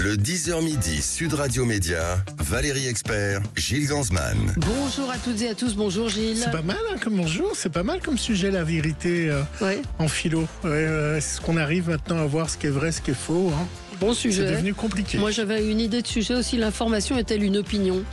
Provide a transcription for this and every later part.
Le 10h midi, Sud Radio Média, Valérie Expert, Gilles Gansman. Bonjour à toutes et à tous, bonjour Gilles. C'est pas mal comme bonjour, c'est pas mal comme sujet, la vérité en philo. Est-ce qu'on arrive maintenant à voir ce qui est vrai, ce qui est faux Bon sujet. C'est devenu compliqué. Moi j'avais une idée de sujet aussi, l'information est-elle une opinion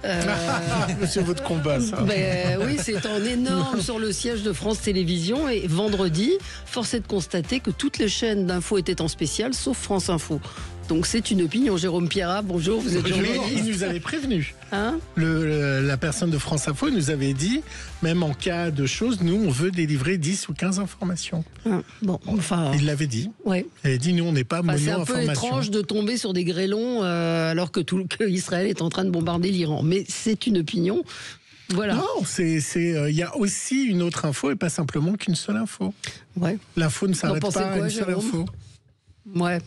C'est votre combat, ça. Oui, c'est en énorme sur le siège de France Télévisions. Et vendredi, force est de constater que toutes les chaînes d'infos étaient en spécial, sauf France Info. Donc c'est une opinion. Jérôme Pierrat, bonjour, vous êtes journaliste. Il nous avait prévenu. La personne de France Info nous avait dit, même en cas de choses, nous on veut délivrer 10 ou 15 informations. Il l'avait dit. Ouais. Il avait dit, nous on n'est pas mono-information. C'est un peu étrange de tomber sur des grêlons alors que Israël est en train de bombarder l'Iran. Mais c'est une opinion. Voilà. Non, il y a aussi une autre info et pas simplement qu'une seule info. Ouais. L'info ne s'arrête pas à une seule info. Ouais.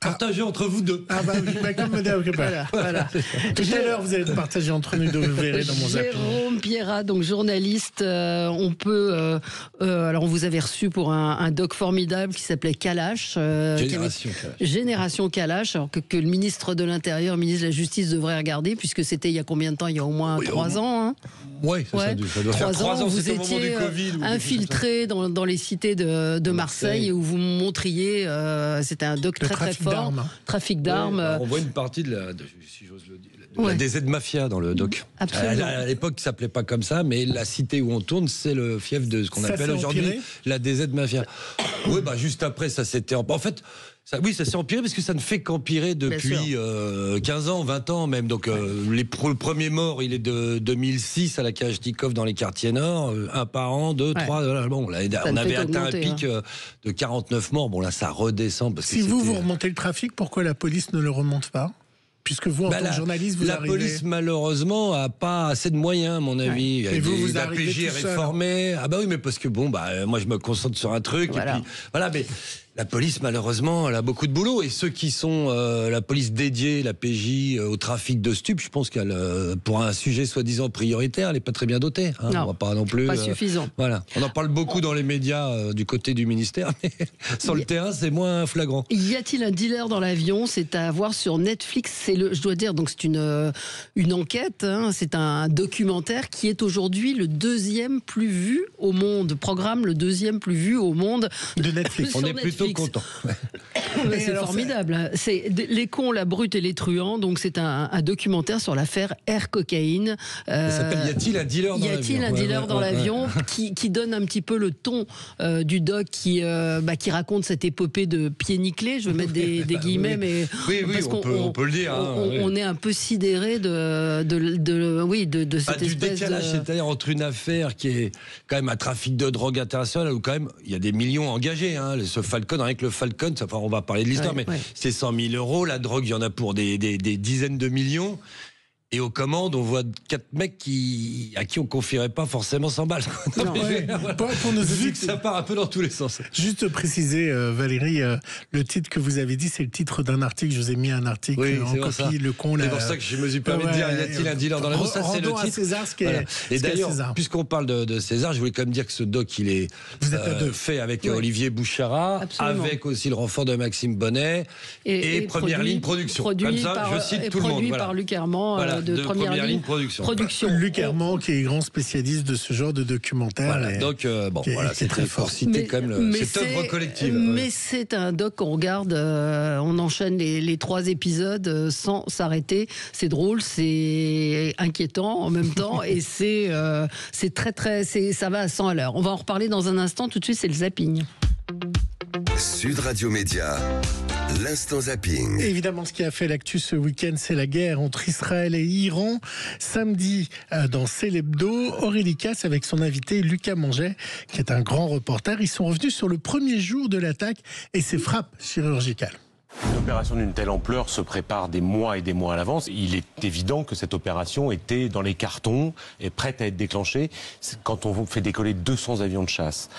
Partagez entre vous deux. Ah bah oui, comme modèle. Voilà. Tout à l'heure, vous allez partager entre nous deux, vous verrez dans mon zapping. Jérôme Pierrat, donc journaliste, on peut... alors on vous avait reçu pour un doc formidable qui s'appelait Kalash. Génération Kalash, alors que le ministre de l'Intérieur, le ministre de la Justice devrait regarder, puisque c'était il y a combien de temps? Il y a au moins 3 ans. Oui, ça doit faire 3 ans. Vous étiez infiltré dans les cités de Marseille et où vous montriez, c'était un doc très fort. Trafic d'armes. On voit une partie de la DZ Mafia dans le doc. Absolument. À l'époque, ça s'appelait pas comme ça, mais la cité où on tourne, c'est le fief de ce qu'on appelle aujourd'hui la DZ Mafia. Oui, juste après, ça s'était... En fait... ça s'est empiré parce que ça ne fait qu'empirer depuis 15 ans, 20 ans même. Donc le premier mort, il est de 2006 à la Kalachnikov dans les quartiers nord, un par an, 2, 3. Bon, là, on avait atteint un pic de 49 morts. Bon là, ça redescend. Parce que si vous remontez le trafic, pourquoi la police ne le remonte pas ? Puisque vous, en tant que journaliste, vous arrivez... La police, malheureusement, a pas assez de moyens, à mon avis. Et vous la arrivez PJ est réformée. Ah bah oui, mais parce que moi, je me concentre sur un truc. Voilà. Et puis, mais la police, malheureusement, elle a beaucoup de boulot. Et ceux qui sont la police dédiée, la PJ, au trafic de stupes, je pense qu'elle, pour un sujet soi-disant prioritaire, elle n'est pas très bien dotée. Non, on va pas non plus. Pas suffisant. Voilà. On en parle beaucoup dans les médias du côté du ministère, mais sur le terrain, c'est moins flagrant. Y a-t-il un dealer dans l'avion? C'est à voir sur Netflix. Je dois dire, donc c'est une enquête. C'est un documentaire qui est aujourd'hui le 2e plus vu au monde. Programme le 2e plus vu au monde de Netflix. On est plutôt content. C'est formidable. C'est Les cons, la brute et les truands. Donc c'est un documentaire sur l'affaire Air Cocaïne. Ça s'appelle Y a-t-il un dealer dans l'avion? Y a-t-il un dealer dans l'avion qui donne un petit peu le ton du doc qui raconte cette épopée de pieds nickelés. Je vais mettre des guillemets, mais parce on peut le dire. On est un peu sidéré de cette du espèce décalage, c'est-à-dire entre une affaire qui est quand même un trafic de drogue international où quand même il y a des millions engagés. Ce Falcon, avec le Falcon, on va parler de l'histoire, mais c'est 100 000 euros. La drogue, il y en a pour des dizaines de millions. Et aux commandes, on voit 4 mecs à qui on confierait pas forcément 100 balles. Pour nos vu que ça part un peu dans tous les sens. Juste préciser, Valérie, le titre que vous avez dit, c'est le titre d'un article. Je vous ai mis un article en copie. Ça. Le con. C'est pour ça que je me suis permis de dire, y a-t-il un dealer dans la Ça, c'est le titre. À César, ce qui est Et d'ailleurs, César. puisqu'on parle de César, je voulais quand même dire que ce doc, il est fait avec Olivier Bouchara, avec aussi le renfort de Maxime Bonnet et Première Ligne Production. Comme ça, je cite tout le monde. Produit par Luc Armand de Première Ligne Production. Luc Armand, qui est grand spécialiste de ce genre de documentaire. Donc, c'est très fort. Citer quand même cette œuvre collective. Mais c'est un doc qu'on regarde, on enchaîne les 3 épisodes sans s'arrêter. C'est drôle, c'est inquiétant en même temps, et c'est ça va à 100 à l'heure. On va en reparler dans un instant. Tout de suite, c'est le zapping. Sud Radio Média, l'instant zapping. Évidemment, ce qui a fait l'actu ce week-end, c'est la guerre entre Israël et Iran. Samedi, dans C'est l'Hebdo, Aurélie Casse avec son invité Lucas Manget, qui est un grand reporter. Ils sont revenus sur le premier jour de l'attaque et ses frappes chirurgicales. Une opération d'une telle ampleur se prépare des mois et des mois à l'avance. Il est évident que cette opération était dans les cartons et prête à être déclenchée. Quand on fait décoller 200 avions de chasse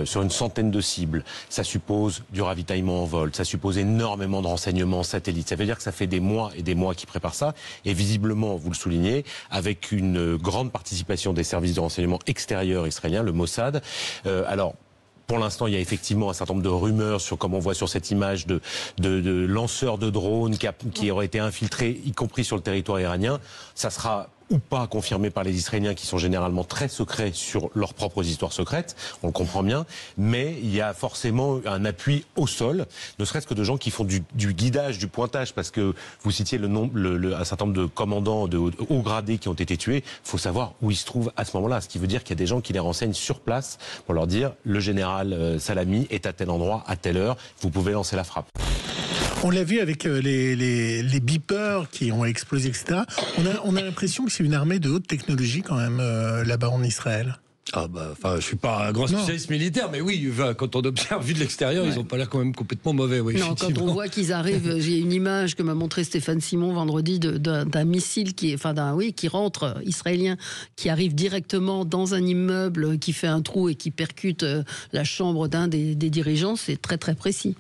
sur une centaine de cibles, ça suppose du ravitaillement en vol, ça suppose énormément de renseignements satellites. Ça veut dire que ça fait des mois et des mois qu'ils préparent ça. Et visiblement, vous le soulignez, avec une grande participation des services de renseignement extérieurs israéliens, le Mossad. pour l'instant, il y a effectivement un certain nombre de rumeurs sur, comme on voit sur cette image, de lanceurs de drones qui auraient été infiltrés, y compris sur le territoire iranien. Ça sera ou pas confirmé par les Israéliens, qui sont généralement très secrets sur leurs propres histoires secrètes, on le comprend bien, mais il y a forcément un appui au sol, ne serait-ce que de gens qui font du guidage, du pointage, parce que vous citiez un certain nombre de commandants de haut gradés qui ont été tués. Il faut savoir où ils se trouvent à ce moment-là, ce qui veut dire qu'il y a des gens qui les renseignent sur place pour leur dire le général Salami est à tel endroit, à telle heure, vous pouvez lancer la frappe. On l'a vu avec les beepers qui ont explosé, etc. On a l'impression que c'est une armée de haute technologie quand même là-bas en Israël. Ah bah, enfin, je suis pas un grand spécialiste militaire, mais oui, quand on observe vu de l'extérieur, ils ont pas l'air quand même complètement mauvais. Oui, non, quand on voit qu'ils arrivent, j'ai une image que m'a montré Stéphane Simon vendredi d'un missile qui rentre israélien, qui arrive directement dans un immeuble, qui fait un trou et qui percute la chambre d'un des dirigeants. C'est très très précis.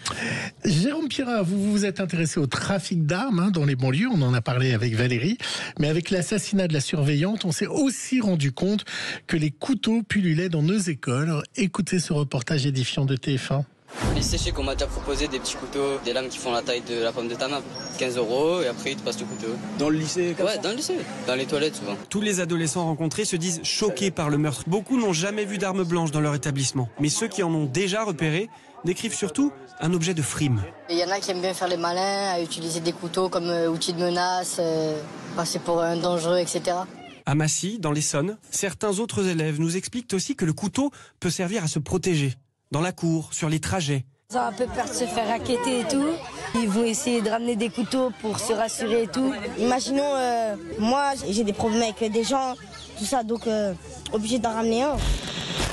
Jérôme Pirat, vous vous êtes intéressé au trafic d'armes dans les banlieues. On en a parlé avec Valérie, mais avec l'assassinat de la surveillante, on s'est aussi rendu compte que les couteaux pullulaient dans nos écoles. Alors, écoutez ce reportage édifiant de TF1. Les séchés qu'on m'a déjà proposé, des petits couteaux, des lames qui font la taille de la pomme de ta main. 15 € et après ils te passent le couteau. Dans le lycée Ouais, dans le lycée. Dans les toilettes souvent. Tous les adolescents rencontrés se disent choqués par le meurtre. Beaucoup n'ont jamais vu d'armes blanches dans leur établissement. Mais ceux qui en ont déjà repéré décrivent surtout un objet de frime. Il y en a qui aiment bien faire les malins, à utiliser des couteaux comme outil de menace, passer pour un dangereux, etc. À Massy, dans l'Essonne, certains autres élèves nous expliquent aussi que le couteau peut servir à se protéger. Dans la cour, sur les trajets. Ils ont un peu peur de se faire racketter et tout. Ils vont essayer de ramener des couteaux pour se rassurer et tout. Imaginons, moi j'ai des problèmes avec des gens, tout ça, donc obligé d'en ramener un.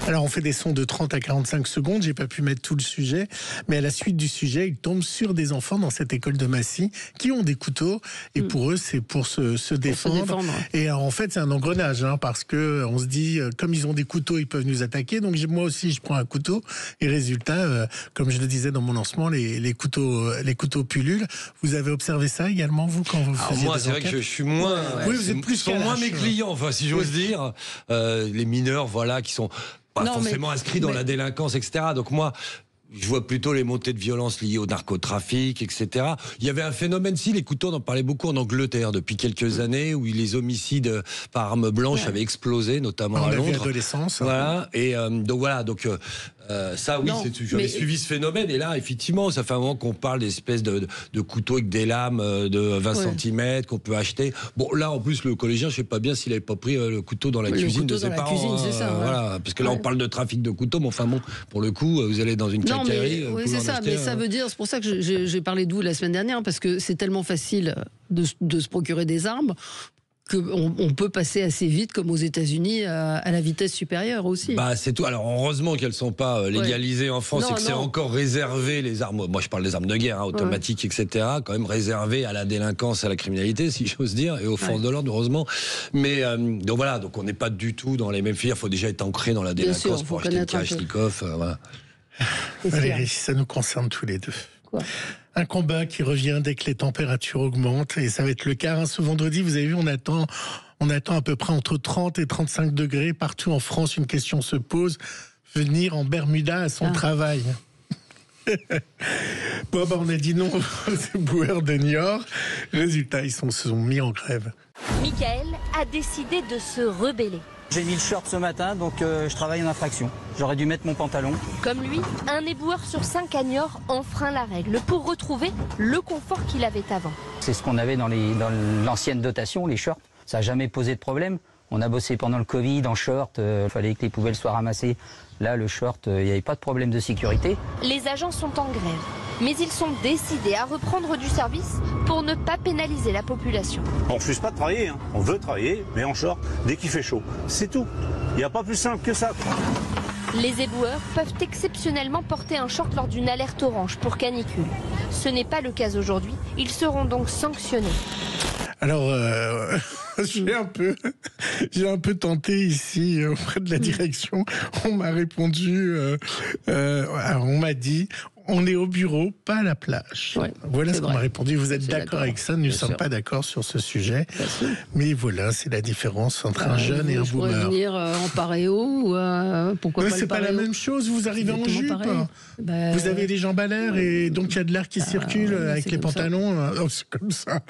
Alors on fait des sons de 30 à 45 secondes, j'ai pas pu mettre tout le sujet, mais à la suite du sujet, il tombe sur des enfants dans cette école de Massy qui ont des couteaux, et pour eux c'est pour se défendre. Et alors, en fait c'est un engrenage, parce que on se dit, comme ils ont des couteaux, ils peuvent nous attaquer, donc moi aussi je prends un couteau, et résultat, comme je le disais dans mon lancement, les couteaux pullulent. Vous avez observé ça également, vous, quand vous faisiez moi, des c'est enquêtes? vrai que je suis moins... Oui, vous êtes plus sont moins mes clients, enfin, si j'ose dire. Les mineurs, voilà, qui sont pas forcément inscrits dans la délinquance, etc. Donc moi, je vois plutôt les montées de violence liées au narcotrafic, etc. Il y avait un phénomène, les couteaux, on en parlait beaucoup en Angleterre depuis quelques années, où les homicides par arme blanche avaient explosé, notamment à Londres. L'adolescence. Voilà, et donc ça, oui, j'avais suivi ce phénomène, et là, effectivement, ça fait un moment qu'on parle d'espèces de couteaux avec des lames de 20 cm qu'on peut acheter. Bon, là, en plus, le collégien, je sais pas bien s'il avait pas pris le couteau dans la cuisine de ses parents. C'est ça, voilà, parce que là, on parle de trafic de couteaux, mais enfin bon, pour le coup, vous allez dans une quincaillerie. Oui, c'est ça, mais ça veut dire, c'est pour ça que j'ai parlé de vous la semaine dernière, parce que c'est tellement facile de se procurer des armes qu'on peut passer assez vite, comme aux États-Unis, à la vitesse supérieure aussi. Bah, c'est tout. Alors, heureusement qu'elles ne sont pas légalisées en France, et que c'est encore réservé, les armes. Moi, je parle des armes de guerre, automatiques, etc., quand même réservé à la délinquance, à la criminalité, si j'ose dire, et aux forces de l'ordre, heureusement. Mais, donc voilà, donc on n'est pas du tout dans les mêmes filières. Il faut déjà être ancré dans la délinquance pour acheter une Kalachnikov. Voilà. Valérie, ça nous concerne tous les deux. Un combat qui revient dès que les températures augmentent, et ça va être le cas. Ce vendredi, vous avez vu, on attend à peu près entre 30 et 35 degrés partout en France. Une question se pose: venir en Bermuda à son travail. Bon, on a dit non aux éboueurs de Niort. Résultat, ils se sont mis en grève. Michael a décidé de se rebeller. J'ai mis le short ce matin, donc je travaille en infraction. J'aurais dû mettre mon pantalon. Comme lui, un éboueur sur 5 à Niort enfreint la règle pour retrouver le confort qu'il avait avant. C'est ce qu'on avait dans l'ancienne dotation, les shorts. Ça n'a jamais posé de problème. On a bossé pendant le Covid en short, il fallait que les poubelles soient ramassées. Là, le short, il n'y avait pas de problème de sécurité. Les agents sont en grève, mais ils sont décidés à reprendre du service pour ne pas pénaliser la population. On ne refuse pas de travailler, on veut travailler, mais en short, dès qu'il fait chaud. C'est tout. Il n'y a pas plus simple que ça. Les éboueurs peuvent exceptionnellement porter un short lors d'une alerte orange pour canicule. Ce n'est pas le cas aujourd'hui, ils seront donc sanctionnés. Alors, j'ai un peu tenté ici auprès de la direction. On m'a répondu, on m'a dit, On est au bureau, pas à la plage. Ouais, voilà ce qu'on vrai. m'a répondu. Vous êtes C'est d'accord avec ça? Nous ne sommes pas d'accord sur ce sujet. Mais voilà, c'est la différence entre un jeune et un Vous pourrez boomer. venir en paréo ou pourquoi Mais pas c'est le pas la paréo? même chose, vous arrivez en Exactement jupe. pareil. Vous avez des jambes à l'air et donc il y a de l'air qui circule oui, avec c'est les comme ça. pantalons. Oh, c'est comme ça.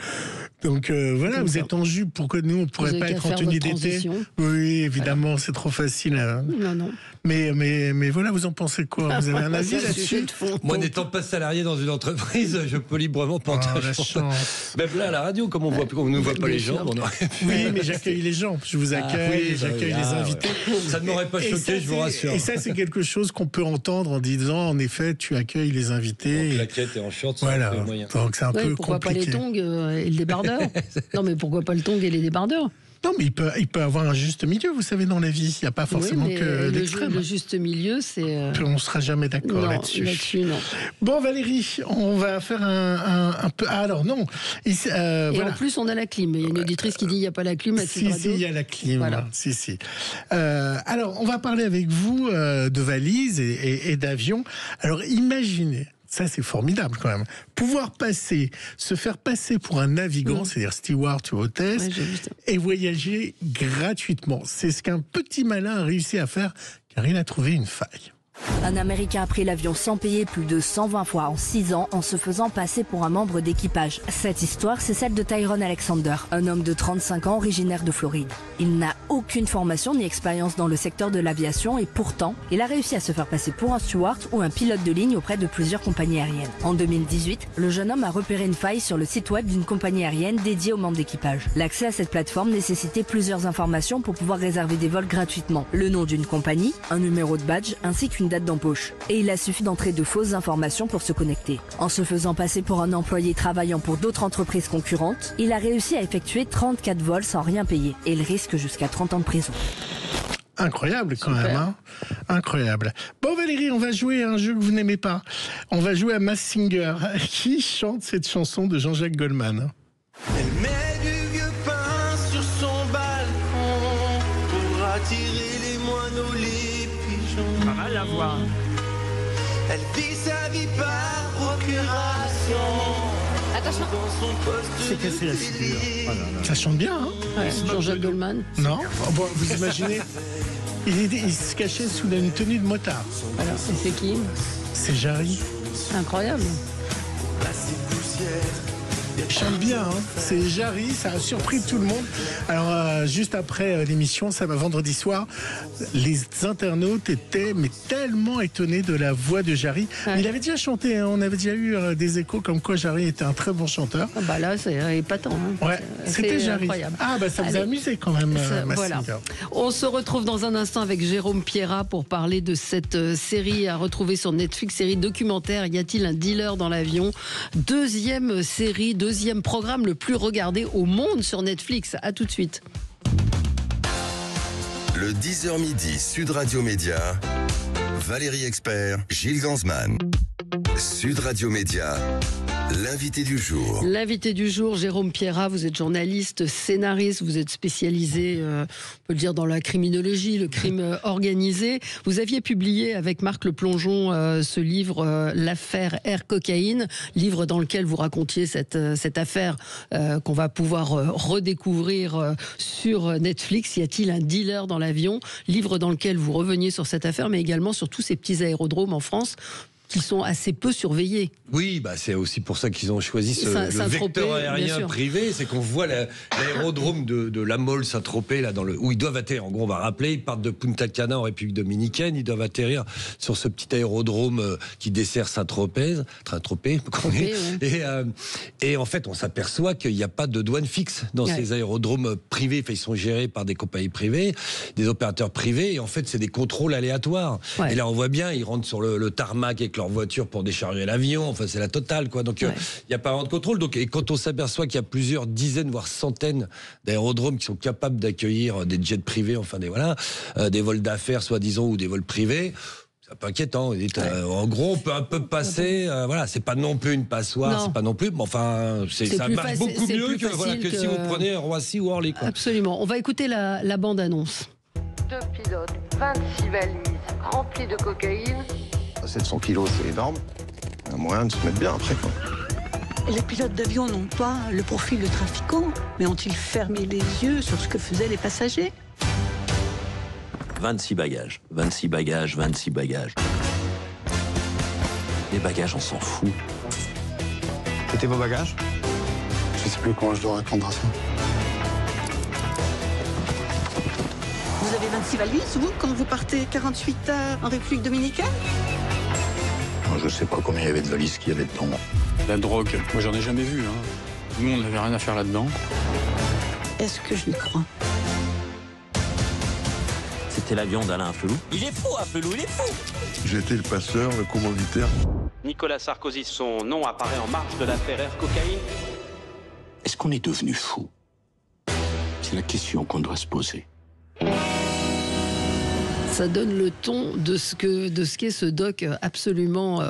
Donc voilà, comme vous ça. êtes en jupe. Pourquoi nous, on ne pourrait avez pas qu'à être en faire tenue votre d'été? transition. Oui, évidemment, c'est trop facile. Hein. Non. Mais voilà, vous en pensez quoi? Vous avez un avis C'est là-dessus? sujet de fond. Moi, n'étant pas salarié dans une entreprise, je peux librement porter Oh, un la short. chance. Même là, à la radio, comme on ne voit pas Bien les sûr. jambes, on aurait pu... Oui, mais j'accueille les gens. Je vous accueille, j'accueille les invités. Ça ne m'aurait pas Et choqué, ça, je vous rassure. Et ça, c'est quelque chose qu'on peut entendre en disant, en effet, tu accueilles les invités. En claquette et en short, c'est Voilà. un peu moyen. Donc c'est un Ouais, peu pourquoi compliqué. pas les tongs et le débardeur? Non, mais pourquoi pas le tong et les débardeurs? Non, mais il peut avoir un juste milieu, vous savez, dans la vie. Il n'y a pas forcément Oui, mais que l'extrême. le juste milieu, c'est... On ne sera jamais d'accord Non, là-dessus. non. Bon, Valérie, on va faire un peu... Ah, alors, non. Et voilà. en plus, on a la clim. Il y a une auditrice qui dit il n'y a pas la clim à Sud Si, Radio. il y a la clim. Voilà. Si. Alors, on va parler avec vous de valises et d'avions. Alors, imaginez, ça c'est formidable quand même, pouvoir se faire passer pour un navigant, c'est-à-dire steward ou hôtesse, Ouais, j'ai vu ça. et voyager gratuitement. C'est ce qu'un petit malin a réussi à faire, car il a trouvé une faille. Un Américain a pris l'avion sans payer plus de 120 fois en 6 ans en se faisant passer pour un membre d'équipage. Cette histoire, c'est celle de Tyrone Alexander, un homme de 35 ans originaire de Floride. Il n'a aucune formation ni expérience dans le secteur de l'aviation et pourtant, il a réussi à se faire passer pour un steward ou un pilote de ligne auprès de plusieurs compagnies aériennes. En 2018, le jeune homme a repéré une faille sur le site web d'une compagnie aérienne dédiée aux membres d'équipage. L'accès à cette plateforme nécessitait plusieurs informations pour pouvoir réserver des vols gratuitement. Le nom d'une compagnie, un numéro de badge ainsi qu'une date d'embauche. Et il a suffi d'entrer de fausses informations pour se connecter. En se faisant passer pour un employé travaillant pour d'autres entreprises concurrentes, il a réussi à effectuer 34 vols sans rien payer. Et il risque jusqu'à 30 ans de prison. Incroyable quand même, hein. Incroyable. Bon Valérie, on va jouer à un jeu que vous n'aimez pas. On va jouer à Masked Singer. Qui chante cette chanson de Jean-Jacques Goldman? Elle met du vieux pain sur son balcon pour attirer les moineaux, les pigeons. Pas mal la voix. Elle vit sa vie par procuration. Attention. Dans son poste C'est cassé la figure. Oh là là. Ça chante bien, hein? Ouais, Jean-Jacques Goldman. Non? Bon, vous imaginez, il se cachait sous une tenue de motard. Alors, c'est qui? C'est Jarry. Incroyable. Il chante bien, hein. C'est Jarry, ça a surpris tout le monde. Alors, juste après l'émission, ça va vendredi soir, les internautes étaient tellement étonnés de la voix de Jarry. Ouais. Il avait déjà chanté, hein. On avait déjà eu des échos comme quoi Jarry était un très bon chanteur. Ah bah là, c'est épatant. Hein. Ouais, c'était Jarry. Incroyable. Ah bah ça vous a Allez. amusé quand même, Masked Voilà. Singer. On se retrouve dans un instant avec Jérôme Pierrat pour parler de cette série à retrouver sur Netflix, série documentaire. Y a-t-il un dealer dans l'avion? Deuxième série, deuxième programme le plus regardé au monde sur Netflix. À tout de suite. Le 10h midi, Sud Radio Média, Valérie Expert, Gilles Gansman. Sud Radio Média, l'invité du jour. L'invité du jour, Jérôme Pierrat, vous êtes journaliste, scénariste, vous êtes spécialisé, on peut le dire, dans la criminologie, le crime organisé. Vous aviez publié avec Marc Le Plongeon ce livre, L'affaire Air Cocaïne, livre dans lequel vous racontiez cette affaire qu'on va pouvoir redécouvrir sur Netflix. Y a-t-il un dealer dans l'avion? Livre dans lequel vous reveniez sur cette affaire, mais également sur tous ces petits aérodromes en France qui sont assez peu surveillés. Oui, bah c'est aussi pour ça qu'ils ont choisi le vecteur aérien privé. C'est qu'on voit l'aérodrome de La Mole, Saint-Tropez, là, où ils doivent atterrir. En gros, on va rappeler, ils partent de Punta Cana en République dominicaine, ils doivent atterrir sur ce petit aérodrome qui dessert Saint-Tropez, et en fait, on s'aperçoit qu'il n'y a pas de douane fixe dans ces aérodromes privés. Enfin, ils sont gérés par des compagnies privées, des opérateurs privés, et en fait, c'est des contrôles aléatoires. Et là, on voit bien, ils rentrent sur le tarmac avec leur voiture pour décharger l'avion. Enfin, c'est la totale, quoi. Donc, il n'y a pas vraiment de contrôle. Donc, et quand on s'aperçoit qu'il y a plusieurs dizaines, voire centaines d'aérodromes qui sont capables d'accueillir des jets privés, enfin, des vols d'affaires, soi-disant, ou des vols privés, c'est un peu inquiétant. En gros, on peut un peu passer. Voilà, c'est pas non plus une passoire, c'est pas non plus. Mais enfin, ça marche beaucoup mieux que si vous prenez Roissy ou Orly, quoi. Absolument. On va écouter la bande-annonce. 2 pilotes, 26 valises remplies de cocaïne. 700 kilos, c'est énorme. moyen de se mettre bien après, quoi. Les pilotes d'avion n'ont pas le profil de trafiquants, mais ont-ils fermé les yeux sur ce que faisaient les passagers ? 26 bagages, 26 bagages, 26 bagages. Les bagages, on s'en fout. C'était vos bagages ? Je sais plus comment je dois répondre à ça. Vous avez 26 valises, vous, quand vous partez 48 heures en République dominicaine ? Je sais pas combien il y avait de valises qu'il y avait dedans. La drogue, moi j'en ai jamais vu. Nous, on n'avait rien à faire là-dedans. Est-ce que je y crois ? C'était l'avion d'Alain Afflelou. Il est fou, Afflelou, il est fou. J'ai été le passeur, le commanditaire. Nicolas Sarkozy, son nom apparaît en marge de l'affaire Air Cocaïne. Est-ce qu'on est devenu fou? C'est la question qu'on doit se poser. Ça donne le ton de ce qu'est ce doc absolument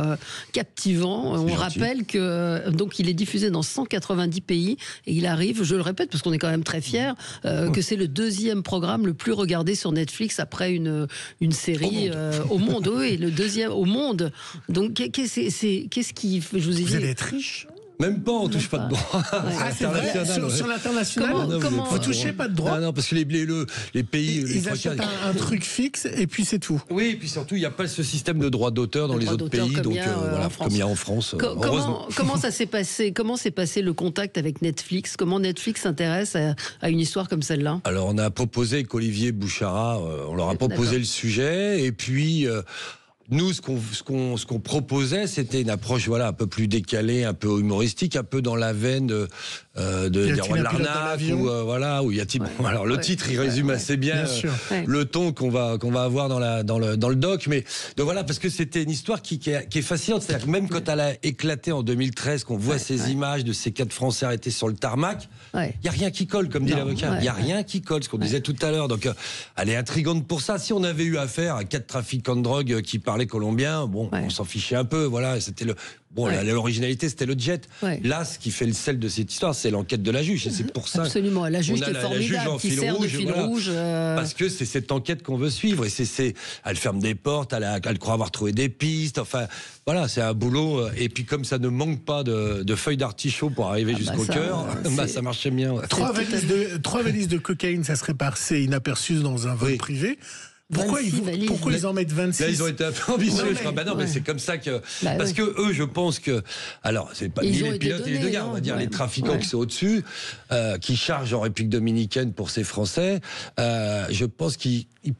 captivant. On rappelle que donc il est diffusé dans 190 pays et il arrive, je le répète parce qu'on est quand même très fiers, que c'est le 2e programme le plus regardé sur Netflix après une série au monde. Oui, le 2e au monde. Donc qu'est-ce qui, je vous ai dit. Vous allez être riche. Même pas, on touche pas de droit. Ah, c'est vrai, sur l'international, vous touchez pas de droit. Non, parce que les pays... Ils achètent un truc fixe et puis c'est tout. Oui, et puis surtout, il n'y a pas ce système de droit d'auteur dans les autres pays, donc voilà, comme il y a en France. Comment ça s'est passé? Comment s'est passé le contact avec Netflix? Comment Netflix s'intéresse à une histoire comme celle-là? Alors, on a proposé avec Olivier Bouchara, on leur a proposé le sujet, et puis... Nous, ce qu'on proposait, c'était une approche, voilà, un peu plus décalée, un peu humoristique, un peu dans la veine des Rois de l'Arnaque, où il y a alors le titre, il résume assez bien le ton qu'on va avoir dans le doc, mais donc voilà, parce que c'était une histoire qui est fascinante, c'est-à-dire que même quand elle a éclaté en 2013, qu'on voit ces images de ces 4 Français arrêtés sur le tarmac, il y a rien qui colle, comme dit l'avocat, il y a rien qui colle, ce qu'on disait tout à l'heure, donc elle est intrigante pour ça. Si on avait eu affaire à 4 trafiquants de drogue qui parlaient colombien, on s'en fichait un peu, voilà, c'était l'originalité, c'était le jet. Là, ce qui fait le sel de cette histoire, c'est l'enquête de la juge, et c'est pour ça. Absolument, la juge qui est formidable, qui sert de fil rouge. Parce que c'est cette enquête qu'on veut suivre, et elle ferme des portes, elle croit avoir trouvé des pistes, enfin, voilà, c'est un boulot, et puis comme ça ne manque pas de feuilles d'artichaut pour arriver jusqu'au cœur, ça marchait bien. 3 valises de cocaïne, ça serait passé inaperçu dans un vol privé. Pourquoi ils en mettent 26? Là, ils ont été un peu ambitieux. Mais c'est comme ça que... parce que eux, je pense que... Alors, c'est pas ni les pilotes ni les deux gars, on va dire les trafiquants qui sont au-dessus, qui chargent en République dominicaine pour ces Français. Je pense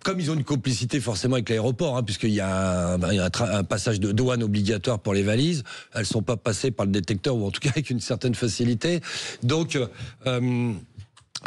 comme ils ont une complicité forcément avec l'aéroport, puisqu'il y a un passage de douane obligatoire pour les valises, elles sont pas passées par le détecteur, ou en tout cas avec une certaine facilité. Donc...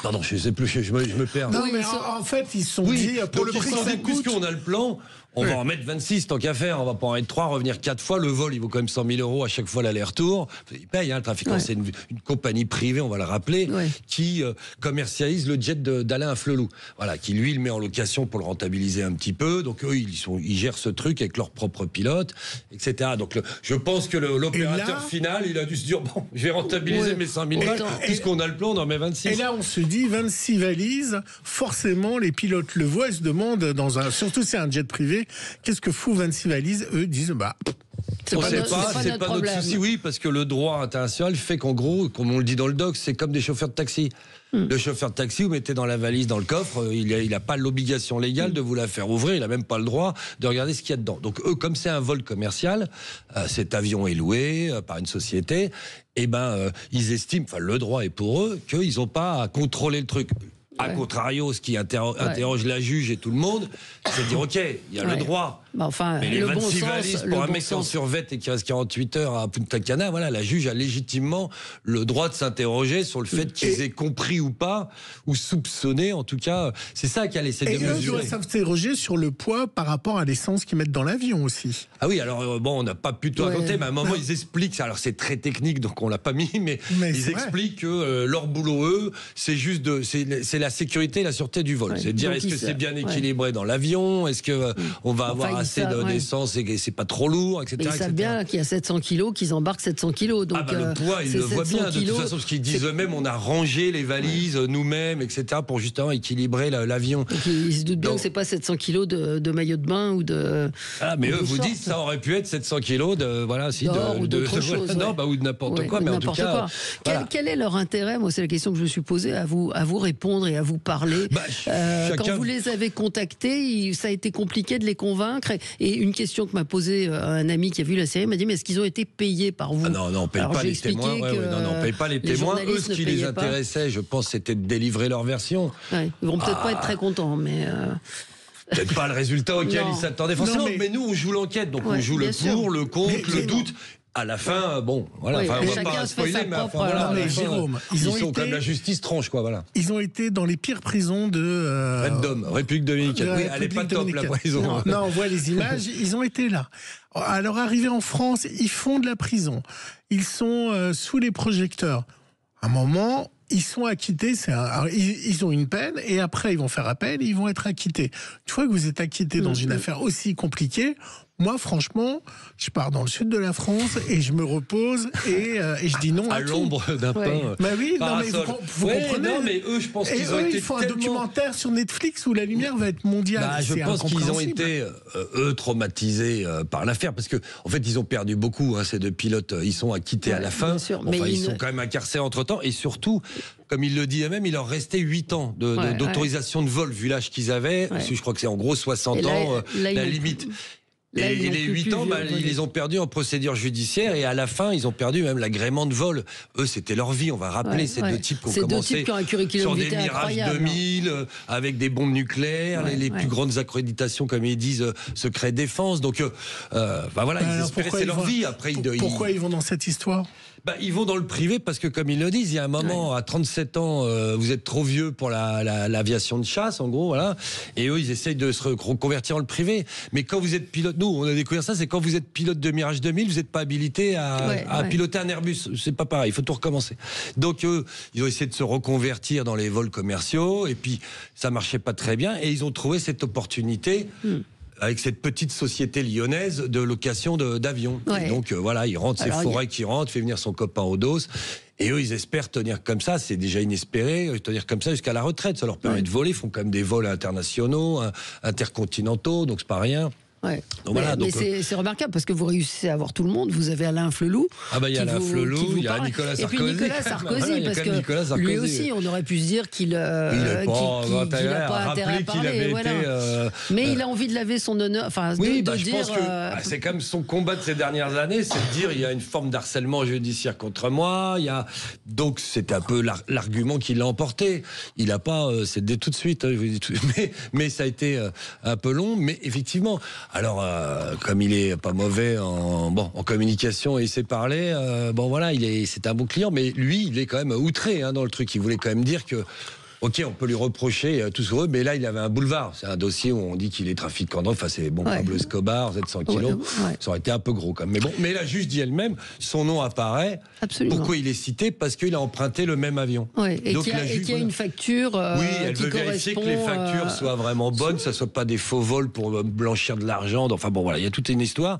Pardon, je sais plus, je me perds. Non, mais en fait, ils sont dit, pour le prix que ça coûte... Puisqu'on a le plan, on va en mettre 26, tant qu'à faire, on va pas en mettre 3, revenir 4 fois. Le vol, il vaut quand même 100 000 € à chaque fois l'aller-retour. Il paye, le trafiquant, c'est une compagnie privée, on va le rappeler, qui commercialise le jet d'Alain Afflelou. Voilà, qui lui, le met en location pour le rentabiliser un petit peu. Donc eux, ils gèrent ce truc avec leurs propres pilotes, etc. Donc je pense que l'opérateur final, il a dû se dire, bon, je vais rentabiliser mes 100 000 balles, puisqu'on a le plan, on en met 26. Et là, on se dit 26 valises, forcément, les pilotes le voient et se demandent, surtout c'est un jet privé, qu'est-ce que fout 26 valises? Eux disent, c'est pas notre souci, oui, parce que le droit international fait qu'en gros, comme on le dit dans le doc, c'est comme des chauffeurs de taxi. Le chauffeur de taxi, vous mettez dans la valise, dans le coffre, il n'a pas l'obligation légale de vous la faire ouvrir, il n'a même pas le droit de regarder ce qu'il y a dedans. Donc eux, comme c'est un vol commercial, cet avion est loué par une société, ils estiment, le droit est pour eux, qu'ils n'ont pas à contrôler le truc. A contrario, ce qui interroge la juge et tout le monde, c'est de dire, OK, il y a le droit. Mais les 26 valises pour un mec en survêt et qui reste 48 heures à Punta Cana, voilà, la juge a légitimement le droit de s'interroger sur le fait qu'ils aient compris ou pas, ou soupçonné, en tout cas. C'est ça qu'elle essaie de mesurer. Et eux doivent s'interroger sur le poids par rapport à l'essence qu'ils mettent dans l'avion aussi. Ah oui, alors on n'a pas pu tout raconter, mais à un moment, ils expliquent, alors c'est très technique, donc on l'a pas mis, mais ils expliquent que leur boulot, eux, c'est juste c'est la sécurité et la sûreté du vol. C'est de dire, est-ce que c'est bien équilibré dans l'avion? Est-ce que on va avoir assez d'essence et que c'est pas trop lourd, etc. Ils savent bien qu'il y a 700 kilos, qu'ils embarquent 700 kilos. Donc, le poids, ils le voient bien. De toute façon, parce qu'ils disent eux-mêmes, on a rangé les valises nous-mêmes, etc. pour justement équilibrer l'avion. Donc, ils se doutent bien que c'est pas 700 kilos de maillot de bain ou de. Ah, mais eux vous disent, ça aurait pu être 700 kilos de ou d'autres choses. Non, ou de n'importe quoi, mais en tout cas. Quel est leur intérêt? Moi, c'est la question que je me suis posée, à vous répondre et à vous parler. Quand vous les avez contactés, ça a été compliqué de les convaincre. Et une question que m'a posée un ami qui a vu la série m'a dit, mais est-ce qu'ils ont été payés par vous? Non, on ne paye pas les témoins. Non, on paye pas les témoins. Eux, ce qui les intéressait, je pense, c'était de délivrer leur version. Ils vont peut-être pas être très contents, mais. Peut-être pas le résultat auquel ils s'attendaient forcément, mais nous, on joue l'enquête. Donc, on joue le pour, le contre, le doute. À la fin, bon, voilà. On va pas spoiler, mais Jérôme, ils sont comme la justice tranche, quoi, voilà. Ils ont été dans les pires prisons de République dominicaine. Oui, elle est pas top, la prison. Non, on voit les images. Ils ont été là. À leur arrivée en France, ils font de la prison. Ils sont sous les projecteurs. À un moment, ils sont acquittés. Ils ont une peine et après, ils vont faire appel et ils vont être acquittés. Une fois que vous êtes acquitté dans une affaire aussi compliquée, moi, franchement, je pars dans le sud de la France et je me repose et je dis non à l'ombre d'un pain. Bah oui, non, mais vous comprenez. Non, mais eux, je pense qu'ils ont été. Ils font un documentaire sur Netflix où la lumière va être mondiale. Je pense qu'ils ont été traumatisés par l'affaire parce que en fait, ils ont perdu beaucoup. Ces deux pilotes, ils sont acquittés à la fin. Mais ils sont quand même incarcérés entre temps et surtout. Comme il le dit eux-mêmes, il leur restait 8 ans d'autorisation de vol vu l'âge qu'ils avaient. Je crois que c'est en gros 60 ans la limite. Et les 8 ans, ils les ont perdus en procédure judiciaire et à la fin, ils ont perdu même l'agrément de vol. Eux, c'était leur vie, on va rappeler. Ces deux types qui ont commencé sur des Mirage 2000, avec des bombes nucléaires, les plus grandes accréditations, comme ils disent, secret défense. Donc, voilà, ils espéraient, c'est leur vie. Après, pourquoi ils vont dans cette histoire? Ils vont dans le privé parce que, comme ils le disent, il y a un moment, à 37 ans, vous êtes trop vieux pour l'aviation de chasse, en gros, voilà. Et eux, ils essayent de se reconvertir dans le privé. Mais quand vous êtes pilote, nous, on a découvert ça, c'est quand vous êtes pilote de Mirage 2000, vous n'êtes pas habilité à piloter un Airbus. C'est pas pareil, il faut tout recommencer. Donc, eux, ils ont essayé de se reconvertir dans les vols commerciaux, et puis ça marchait pas très bien, et ils ont trouvé cette opportunité. Avec cette petite société lyonnaise de location d'avions. Donc voilà, il rentre, c'est Forêt qui rentre, fait venir son copain au dos. Et eux, ils espèrent tenir comme ça, c'est déjà inespéré, tenir comme ça jusqu'à la retraite. Ça leur permet de voler, ils font quand même des vols internationaux, intercontinentaux, donc c'est pas rien. Donc mais c'est remarquable parce que vous réussissez à avoir tout le monde. Vous avez Alain Flelou. Il y a Alain Flelou, il y a Nicolas Sarkozy. Et puis Nicolas Sarkozy, parce que lui aussi, on aurait pu se dire qu'il n'a pas intérêt à parler. Mais il a envie de laver son honneur. Je pense que c'est quand même son combat de ces dernières années, c'est de dire il y a une forme d'harcèlement judiciaire contre moi. Donc c'était un peu l'argument qui l'a emporté. Il n'a pas cédé tout de suite, je vous dis tout. Mais ça a été un peu long. Mais effectivement. Alors, comme il est pas mauvais en communication et il sait parler, c'est un bon client, mais lui, il est quand même outré dans le truc. Il voulait quand même dire que, ok, on peut lui reprocher tout sur eux, mais là, il avait un boulevard. C'est un dossier où on dit qu'il est trafiquant de drogue. C'est Pablo Escobar, 700 kilos. Ça aurait été un peu gros quand même. Mais la juge dit elle-même, son nom apparaît. Absolument. Pourquoi il est cité? Parce qu'il a emprunté le même avion. Et qu'il y a une facture elle veut vérifier que les factures soient vraiment bonnes, que ce ne soit pas des faux vols pour blanchir de l'argent. Enfin il y a toute une histoire.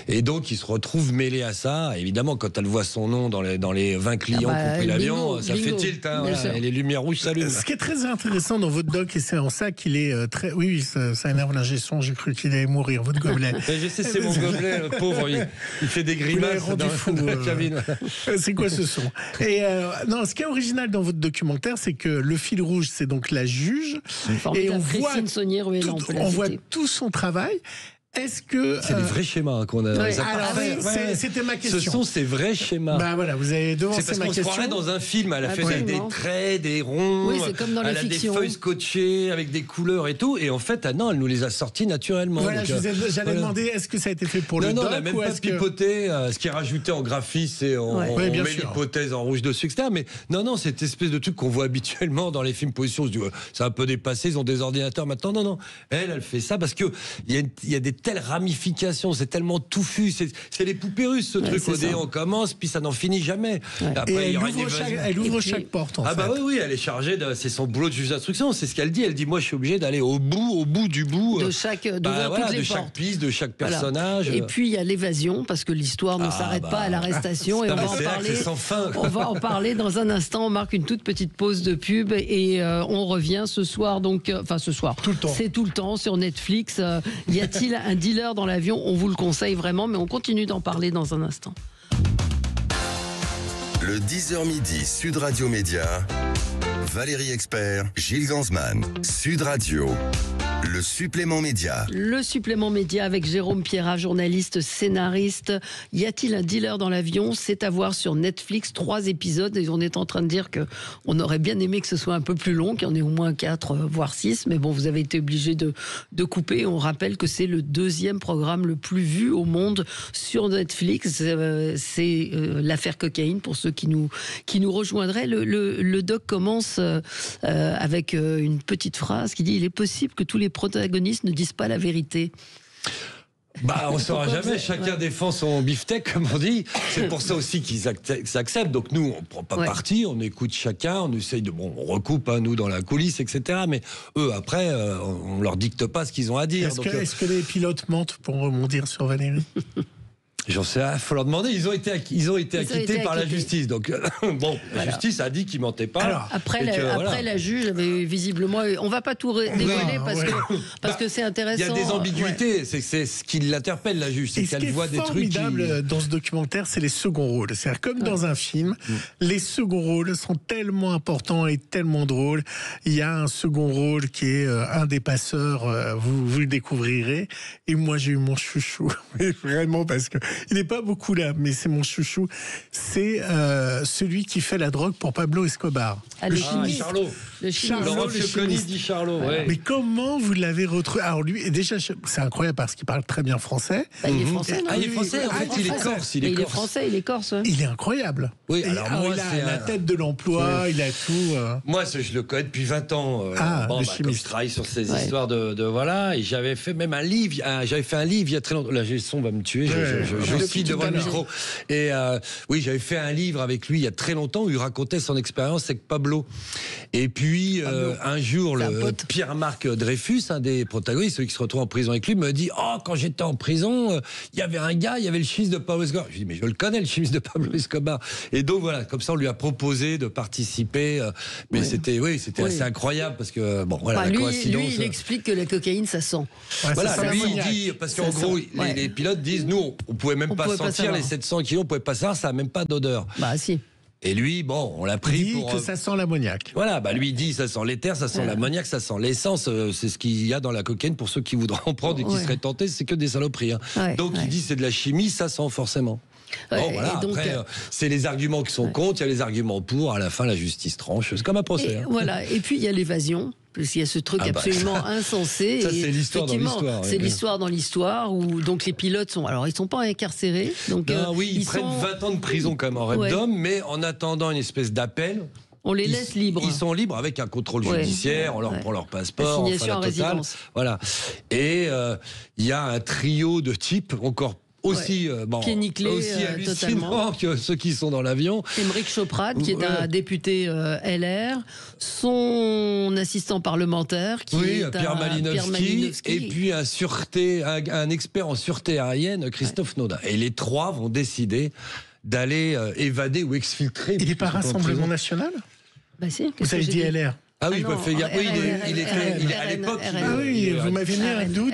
Et donc, il se retrouve mêlé à ça. Évidemment, quand elle voit son nom dans les 20 clients qui ont pris l'avion, ça fait tilt. Et les lumières rouges s'allument. Ce qui est très intéressant dans votre doc, et c'est en ça qu'il est très... Oui, ça énerve l'ingé son, j'ai cru qu'il allait mourir, votre gobelet. Je sais, c'est mon gobelet, le pauvre, il fait des grimaces dans la cabine. C'est quoi ce son? Et non, ce qui est original dans votre documentaire, c'est que le fil rouge, c'est donc la juge. Et on voit tout son travail. Est-ce que c'est des vrais schémas qu'on a? C'était ma question. Ce sont ces vrais schémas. Voilà, vous avez devancé ma question. C'est parce qu'on se croirait dans un film. Elle a fait des traits, des ronds. Oui, c'est comme dans la fiction. Elle a des feuilles scotchées avec des couleurs et tout. Et en fait, elle nous les a sortis naturellement. Voilà, j'allais demander, est-ce que ça a été fait pour le doc? Non, on n'a même pas pipoté. Ce qui est rajouté en graphisme, c'est on met l'hypothèse en rouge dessus, etc. Mais non, cette espèce de truc qu'on voit habituellement dans les films position. On se dit, c'est un peu dépassé. Ils ont des ordinateurs maintenant. Non. Elle fait ça parce que il y a des telle ramification, c'est tellement touffu, c'est les poupées russes ce truc. Au dé, on commence, puis ça n'en finit jamais. Après, et elle ouvre chaque porte. En fait. Oui, elle est chargée c'est son boulot de juge d'instruction, c'est ce qu'elle dit. Elle dit, moi, je suis obligée d'aller au bout du bout de chaque chaque piste, de chaque personnage. Et puis il y a l'évasion, parce que l'histoire ne s'arrête pas à l'arrestation, et on va en parler. Sans fin. On va en parler dans un instant. On marque une toute petite pause de pub et on revient ce soir. Donc, ce soir. Tout le temps. C'est tout le temps sur Netflix. Y a-t-il un dealer dans l'avion? On vous le conseille vraiment, mais on continue d'en parler dans un instant. Le 10h midi, Sud Radio Média. Valérie Expert, Gilles Ganzmann, Sud Radio. Le supplément média. Le supplément média avec Jérôme Pierrat, journaliste, scénariste. Y a-t-il un dealer dans l'avion? C'est à voir sur Netflix, 3 épisodes. Et on est en train de dire qu'on aurait bien aimé que ce soit un peu plus long, qu'il y en ait au moins 4, voire 6. Mais bon, vous avez été obligé de couper. On rappelle que c'est le 2e programme le plus vu au monde sur Netflix. C'est l'affaire cocaïne pour ceux qui nous rejoindraient. Le doc commence avec une petite phrase qui dit: il est possible que tous les protagonistes ne disent pas la vérité. On ne saura jamais, chacun défend son beefsteak, comme on dit. C'est pour ça aussi qu'ils acceptent. Donc nous, on ne prend pas parti, on écoute chacun, on essaye on recoupe, nous, dans la coulisse, etc. Mais eux, après, on ne leur dicte pas ce qu'ils ont à dire. Est-ce que les pilotes mentent, pour rebondir sur Valérie? J'en sais rien, il faut leur demander. Ils ont été acquittés par la justice. Donc, la justice a dit qu'ils mentaient pas. Alors, après, la juge avait visiblement. On va pas tout dévoiler parce que c'est intéressant. Il y a des ambiguïtés. C'est ce qui l'interpelle, la juge. C'est qu'elle voit des trucs. Ce qui est formidable dans ce documentaire, c'est les seconds rôles. C'est-à-dire, comme dans un film, les seconds rôles sont tellement importants et tellement drôles. Il y a un second rôle qui est un des passeurs. Vous le découvrirez. Et moi, j'ai eu mon chouchou. Vraiment, parce que il n'est pas beaucoup là, mais c'est mon chouchou. C'est celui qui fait la drogue pour Pablo Escobar. Le chimiste. Charlot. Laurent Fioconi dit Charlot. Ouais. Mais comment vous l'avez retrouvé? Alors lui, déjà, c'est incroyable parce qu'il parle très bien français. Il est français, non? Il est français, en fait, il est corse. Il est français, il est corse. Il est incroyable. Oui, alors moi, il a la tête de l'emploi, il a tout. Moi, je le connais depuis 20 ans. Le chimiste. Je travaille sur ces histoires de voilà, et j'avais fait même un livre. J'avais fait un livre il y a très longtemps. Là, le son va me tuer. Je suis devant le micro. Et oui, j'avais fait un livre avec lui il y a très longtemps où il racontait son expérience avec Pablo. Et puis un jour, Pierre-Marc Dreyfus, un des protagonistes, celui qui se retrouve en prison avec lui, me dit: oh, quand j'étais en prison, il y avait un gars, il y avait le chimiste de Pablo Escobar. Je dis: mais je le connais, le chimiste de Pablo Escobar. Et donc voilà, comme ça on lui a proposé de participer. Mais c'était assez incroyable parce que la coïncidence. Lui, il explique que la cocaïne, ça sent. Lui, il dit, parce qu'en gros, les pilotes disent: nous, on pouvait même pas sentir les 700 kilos, on pouvait pas savoir, ça a même pas d'odeur. Bah si. Et lui, on l'a pris pour... que ça sent l'ammoniac. Voilà, lui il dit ça sent l'éther, ça sent l'ammoniac, ça sent l'essence. C'est ce qu'il y a dans la cocaïne pour ceux qui voudraient en prendre et qui seraient tentés, c'est que des saloperies. Donc il dit c'est de la chimie, ça sent forcément. Après, c'est les arguments qui sont contre, il y a les arguments pour, à la fin la justice tranche, c'est comme un procès. Et puis il y a l'évasion. Parce qu'il y a ce truc absolument insensé. Ça, c'est l'histoire dans l'histoire. C'est l'histoire dans l'histoire où donc les pilotes sont. Alors, ils sont pas incarcérés. Donc, ils prennent 20 ans de prison quand même en rep-d'homme, mais en attendant une espèce d'appel. On les laisse libres. Ils sont libres avec un contrôle judiciaire, on leur prend leur passeport, la signature en résidence. Voilà. Et il y a un trio de types encore aussi hallucinant que ceux qui sont dans l'avion. Émeric Choprade, qui est un député LR, son assistant parlementaire, qui est Pierre Malinowski, et puis un expert en sûreté aérienne, Christophe Nauda. Et les trois vont décider d'aller évader ou exfiltrer. Il n'est pas Rassemblement National? Si. Vous avez dit LR. Ah oui, il est à l'époque. Ah oui, vous m'avez mis un doute.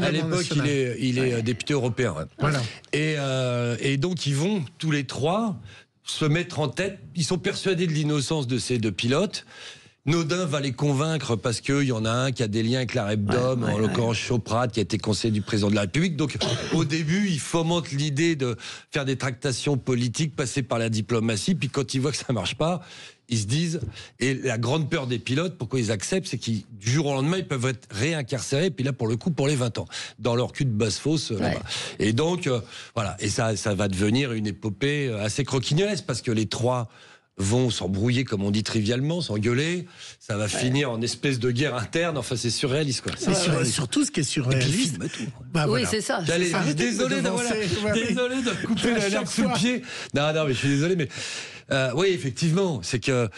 À l'époque, il est député européen. Voilà. Et donc, ils vont tous les trois se mettre en tête. Ils sont persuadés de l'innocence de ces deux pilotes. Naudin va les convaincre parce qu'il y en a un qui a des liens avec la Repdom, en l'occurrence Choprade, qui a été conseiller du président de la République. Donc, au début, il fomente l'idée de faire des tractations politiques, passer par la diplomatie. Puis, quand ils voient que ça marche pas, ils se disent, et la grande peur des pilotes, pourquoi ils acceptent, c'est qu'ils, du jour au lendemain, ils peuvent être réincarcérés, puis là, pour le coup, pour les 20 ans, dans leur cul de basse-fosse, là-bas. Et donc, voilà, et ça va devenir une épopée assez croquignolesque, parce que les trois vont s'embrouiller, comme on dit trivialement, s'engueuler. Ça va finir en espèce de guerre interne. Enfin, c'est surréaliste, quoi. C'est surtout ce qui est surréaliste. Oui, c'est ça. Désolé de couper l'herbe sous le pied. Non, mais je suis désolé, mais... oui, effectivement, c'est que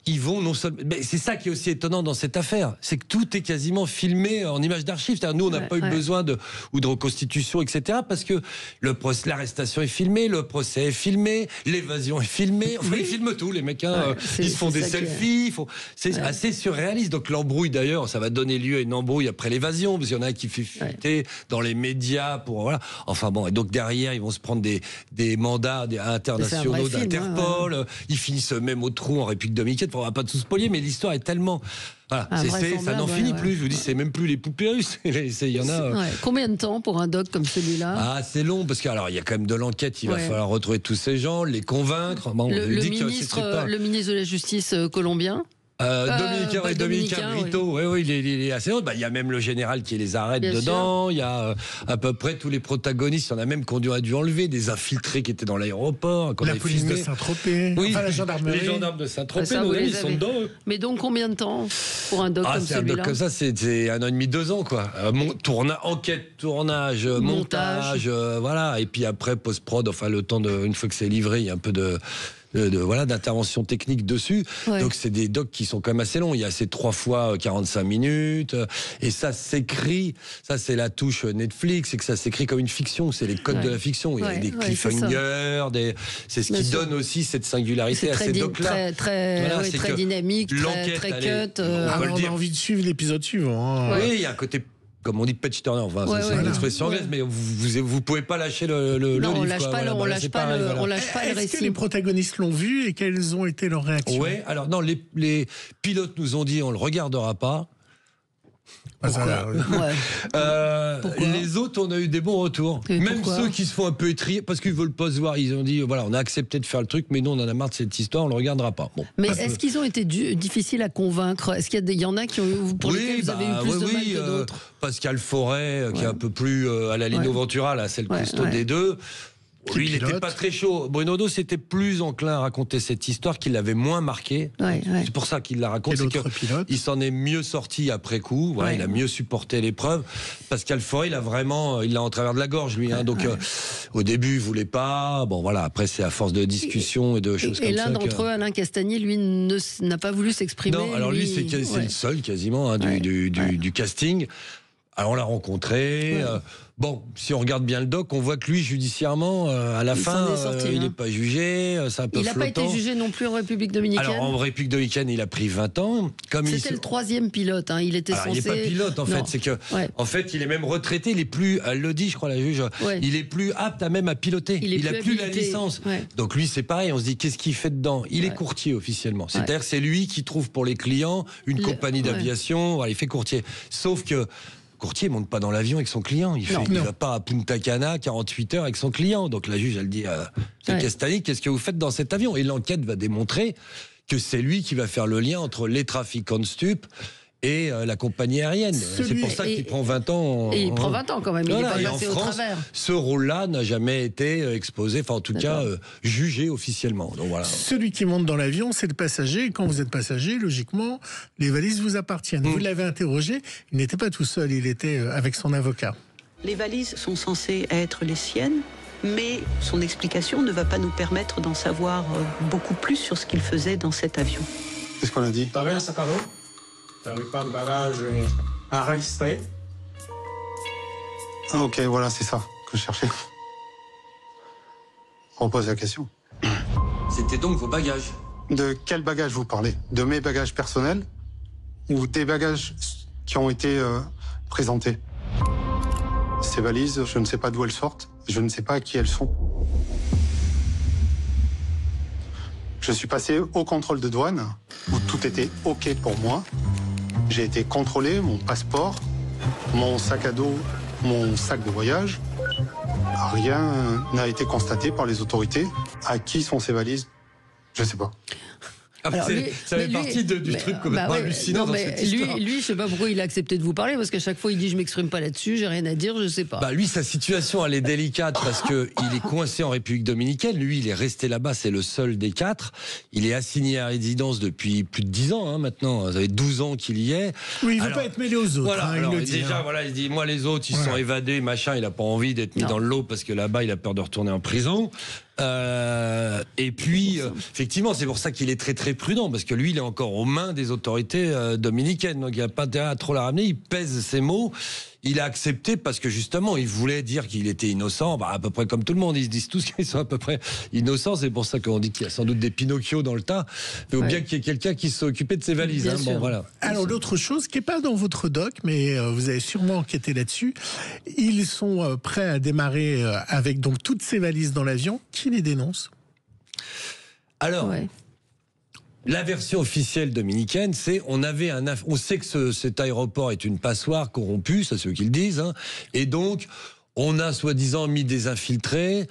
Yvon, non seulement, mais c'est ça qui est aussi étonnant dans cette affaire, c'est que tout est quasiment filmé en images d'archives. C'est-à-dire, nous, on n'a pas eu besoin de reconstitution, etc., parce que l'arrestation est filmée, le procès est filmé, l'évasion est filmée. Enfin, ils filment tout, les mecs. Ils se font des selfies. C'est assez surréaliste. Donc l'embrouille, d'ailleurs, ça va donner lieu à une embrouille après l'évasion, parce qu'il y en a qui fait fuiter dans les médias pour voilà. Enfin bon, et donc derrière, ils vont se prendre des mandats internationaux d'Interpol. Ils finissent même au trou en République dominicaine. On va pas tout spoiler, mais l'histoire est tellement... Voilà, ça n'en finit plus. Je vous dis, c'est même plus les poupées russes. Il y en a. Combien de temps pour un doc comme celui-là ? Ah, c'est long parce qu'il y a quand même de l'enquête. Il va falloir retrouver tous ces gens, les convaincre. Bon, le ministre de la Justice colombien. Dominicain Brito, oui, il est assez haut. Il y a même le général qui les arrête dedans. Il y a à peu près tous les protagonistes. Il y en a même qu'on a dû enlever, des infiltrés qui étaient dans l'aéroport. La police de Saint-Tropez, la gendarmerie. Les gendarmes de Saint-Tropez, ils sont dedans. Mais donc combien de temps pour un doc comme celui-là ? Un doc comme ça, c'est 1 an et demi, 2 ans, quoi. Enquête, tournage, montage, voilà. Et puis après post-prod, enfin le temps une fois que c'est livré, il y a un peu d'intervention technique dessus. Donc c'est des docs qui sont quand même assez longs. Il y a ces 3 fois 45 minutes. Et ça s'écrit, ça c'est la touche Netflix, c'est que ça s'écrit comme une fiction. C'est les codes de la fiction. Il y a des cliffhangers, c'est ce qui donne aussi cette singularité à ces docs-là. Très dynamique, très cut. On a envie de suivre l'épisode suivant. Oui, il y a un côté... Comme on dit patch turner, enfin, c'est une expression anglaise, mais vous pouvez pas lâcher le livre. On lâche pas le récit. Est-ce que les protagonistes l'ont vu et quelles ont été leurs réactions ? Oui, alors non, les pilotes nous ont dit on le regardera pas. Les autres, on a eu des bons retours. Même ceux qui se font un peu étrier parce qu'ils veulent pas se voir, ils ont dit voilà, on a accepté de faire le truc, mais nous on en a marre de cette histoire, on le regardera pas. Bon. Mais est-ce qu'ils ont été difficiles à convaincre ? Est-ce qu'il y en a pour lesquels vous avez eu plus de mal que d'autres ? Pascal Forêt, qui est un peu plus à la Lino Ventura, là, c'est le costaud des deux. Lui, il n'était pas très chaud. Bruno Do c'était plus enclin à raconter cette histoire qui l'avait moins marqué. C'est pour ça qu'il la raconte. Il s'en est mieux sorti après coup. Voilà, il a mieux supporté l'épreuve. Pascal Forêt, il l'a en travers de la gorge, lui. Donc, au début, il voulait pas. Bon, voilà. Après, c'est à force de discussions et de choses comme ça. Et l'un d'entre eux, Alain Castagnier, lui, n'a pas voulu s'exprimer. Non, alors lui, c'est le seul quasiment du casting. Alors on l'a rencontré. Bon, si on regarde bien le doc, on voit que lui, judiciairement, à la fin, il n'est pas jugé. C'est un peu il n'a pas été jugé non plus en République dominicaine. Alors en République dominicaine, il a pris 20 ans. C'était le 3e pilote. Il était censé. Il n'est pas pilote en fait. C'est que, en fait, il est même retraité. Il est plus. Elle le dit, je crois, la juge. Il est plus apte à piloter. Il a plus la licence. Donc lui, c'est pareil. On se dit, qu'est-ce qu'il fait dedans ? Il est courtier officiellement. C'est-à-dire, c'est lui qui trouve pour les clients une compagnie d'aviation. Voilà, il fait courtier. Sauf que courtier monte pas dans l'avion avec son client. Il va pas à Punta Cana 48 heures avec son client. Donc la juge, elle dit Castagnier, qu'est-ce que vous faites dans cet avion ? Et l'enquête va démontrer que c'est lui qui va faire le lien entre les trafiquants de stupes et la compagnie aérienne. C'est pour ça qu'il prend 20 ans. Et il prend 20 ans quand même, il n'est pas passé au travers. Ce rôle-là n'a jamais été exposé, enfin en tout cas jugé officiellement. Donc, voilà. Celui qui monte dans l'avion, c'est le passager. Et quand vous êtes passager, logiquement, les valises vous appartiennent. Vous l'avez interrogé, il n'était pas tout seul, il était avec son avocat. Les valises sont censées être les siennes, mais son explication ne va pas nous permettre d'en savoir beaucoup plus sur ce qu'il faisait dans cet avion. Qu'est-ce qu'on a dit ? T'avais un sac à dos ? T'avais pas de bagage enregistré ? Ah, ok, voilà, c'est ça que je cherchais. On pose la question. C'était donc vos bagages ? De quel bagage vous parlez ? De mes bagages personnels ou des bagages qui ont été présentés ? Ces valises, je ne sais pas d'où elles sortent, je ne sais pas à qui elles sont. Je suis passé au contrôle de douane où tout était ok pour moi. J'ai été contrôlé, mon passeport, mon sac à dos, mon sac de voyage. Rien n'a été constaté par les autorités. À qui sont ces valises ? Je ne sais pas. Alors, ça fait partie du truc complètement hallucinant dans cette histoire. Lui, je sais pas pourquoi il a accepté de vous parler, parce qu'à chaque fois il dit je m'exprime pas là-dessus, j'ai rien à dire, je sais pas. Lui, sa situation elle est délicate parce que il est coincé en République dominicaine. Lui, il est resté là-bas, c'est le seul des 4. Il est assigné à résidence depuis plus de 10 ans maintenant. Ça fait 12 ans qu'il y est. Oui, il veut pas être mêlé aux autres. Voilà, il le dit, déjà, il dit moi les autres ils sont évadés, machin. Il a pas envie d'être mis dans le lot parce que là-bas il a peur de retourner en prison. Et puis, effectivement, c'est pour ça qu'il est très très prudent, parce que lui, il est encore aux mains des autorités dominicaines, donc il n'y a pas intérêt à trop la ramener. Il pèse ses mots. Il a accepté parce que justement, il voulait dire qu'il était innocent, à peu près comme tout le monde. Ils se disent tous qu'ils sont à peu près innocents. C'est pour ça qu'on dit qu'il y a sans doute des Pinocchio dans le tas. Il faut bien qu'il y ait quelqu'un qui s'occupe de ses valises. Alors, l'autre chose qui n'est pas dans votre doc, mais vous avez sûrement enquêté là-dessus, ils sont prêts à démarrer avec donc toutes ces valises dans l'avion. Qui les dénonce? Alors, la version officielle dominicaine, c'est on sait que cet aéroport est une passoire corrompue, c'est ceux qui le disent, et donc on a soi-disant mis des infiltrés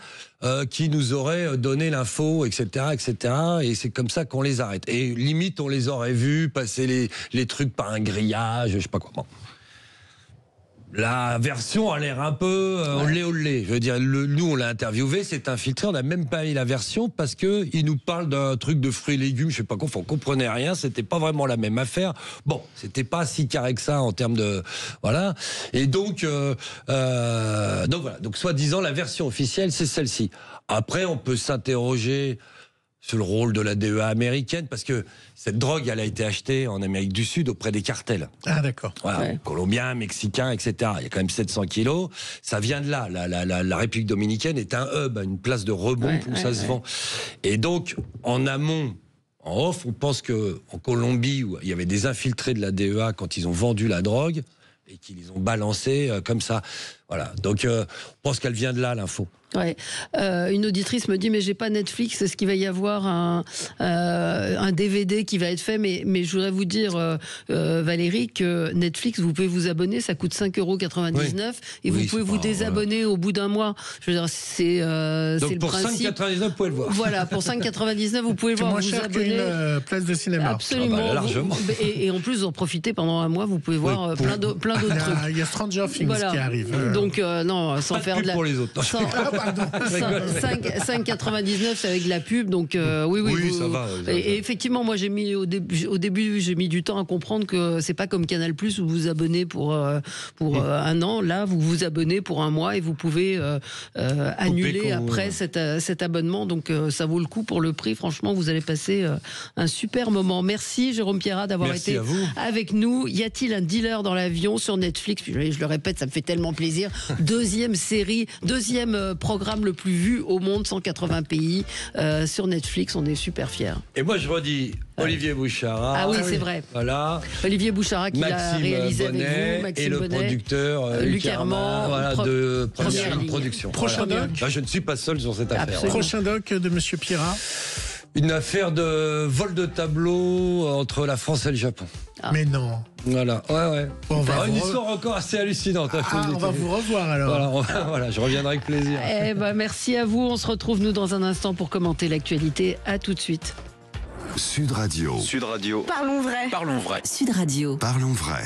qui nous auraient donné l'info, etc., etc. Et c'est comme ça qu'on les arrête. Et limite, on les aurait vus passer les trucs par un grillage, je sais pas quoi. Bon. La version a l'air un peu olé. Je veux dire, nous on l'a interviewé, c'est infiltré, on n'a même pas eu la version parce que il nous parle d'un truc de fruits et légumes, je sais pas quoi, on comprenait rien, c'était pas vraiment la même affaire. Bon, c'était pas si carré que ça en termes de voilà. Et donc voilà, donc soi-disant la version officielle c'est celle-ci. Après on peut s'interroger sur le rôle de la DEA américaine, parce que cette drogue, elle a été achetée en Amérique du Sud auprès des cartels. Ah d'accord. Voilà, colombiens, mexicains, etc. Il y a quand même 700 kilos. Ça vient de là. La République dominicaine est un hub, une place de rebond où ça se vend. Et donc, en amont, en off, on pense qu'en Colombie, où il y avait des infiltrés de la DEA quand ils ont vendu la drogue, et qu'ils les ont balancés comme ça. Voilà. Donc, on pense qu'elle vient de là, l'info. Ouais. Une auditrice me dit mais j'ai pas Netflix, est-ce qu'il va y avoir un DVD qui va être fait, mais je voudrais vous dire Valérie que Netflix vous pouvez vous abonner, ça coûte 5,99 € et vous pouvez vous désabonner au bout d'un mois. Je veux dire c'est donc le pour principe. 5,99 vous pouvez le voir. Voilà, pour 5,99 vous pouvez voir, moins vous cher abonner. qu'une place de cinéma. Absolument. Largement. Et en plus vous en profitez pendant un mois, vous pouvez voir plein d'autres trucs. Il y a Stranger Things qui arrive. Donc non, sans faire de la pour les autres. 5,99 c'est avec de la pub, donc oui, ça va. Et effectivement, moi j'ai mis au début j'ai mis du temps à comprendre que c'est pas comme Canal+ où vous vous abonnez pour un an. Là, vous vous abonnez pour un mois et vous pouvez annuler après cet abonnement. Donc ça vaut le coup pour le prix. Franchement, vous allez passer un super moment. Merci Jérôme Pierrat d'avoir été avec nous. Y a-t-il un dealer dans l'avion sur Netflix? Puis, je le répète, ça me fait tellement plaisir. Deuxième programme le plus vu au monde, 180 pays sur Netflix, on est super fiers. Et moi je redis Olivier Bouchara. Ah oui, c'est vrai. Voilà. Olivier Bouchara qui l'a réalisé Bonnet, avec vous, Maxime et le Bonnet, producteur Luc Herman, de Première Production. Prochain doc. Je ne suis pas seul sur cette affaire. Absolument. Prochain doc de Monsieur Pierrat. Une affaire de vol de tableau entre la France et le Japon. Mais non. Voilà, ouais. Une histoire encore assez hallucinante. On va vous revoir alors. Voilà, je reviendrai avec plaisir. Merci à vous. On se retrouve nous dans un instant pour commenter l'actualité. À tout de suite. Sud Radio. Sud Radio. Parlons vrai. Parlons vrai. Sud Radio. Parlons vrai.